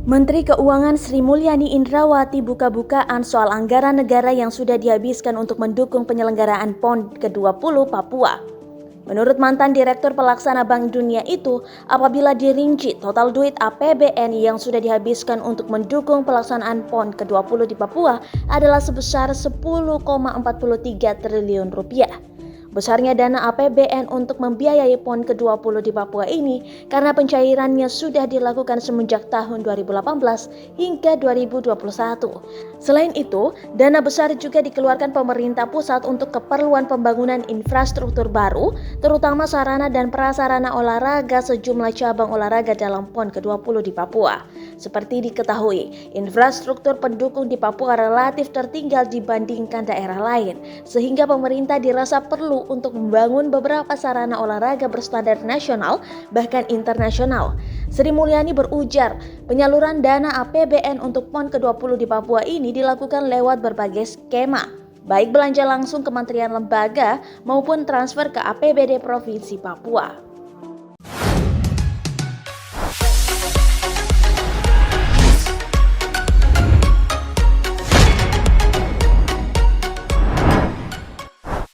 Menteri Keuangan Sri Mulyani Indrawati buka-bukaan soal anggaran negara yang sudah dihabiskan untuk mendukung penyelenggaraan PON ke-20 Papua. Menurut mantan Direktur Pelaksana Bank Dunia itu, apabila dirinci total duit APBN yang sudah dihabiskan untuk mendukung pelaksanaan PON ke-20 di Papua adalah sebesar 10,43 triliun rupiah. Besarnya dana APBN untuk membiayai PON ke-20 di Papua ini karena pencairannya sudah dilakukan semenjak tahun 2018 hingga 2021. Selain itu, dana besar juga dikeluarkan pemerintah pusat untuk keperluan pembangunan infrastruktur baru, terutama sarana dan prasarana olahraga sejumlah cabang olahraga dalam PON ke-20 di Papua. Seperti diketahui, infrastruktur pendukung di Papua relatif tertinggal dibandingkan daerah lain, sehingga pemerintah dirasa perlu untuk membangun beberapa sarana olahraga berstandar nasional bahkan internasional. Sri Mulyani berujar, penyaluran dana APBN untuk PON ke-20 di Papua ini dilakukan lewat berbagai skema, baik belanja langsung kementerian lembaga maupun transfer ke APBD Provinsi Papua.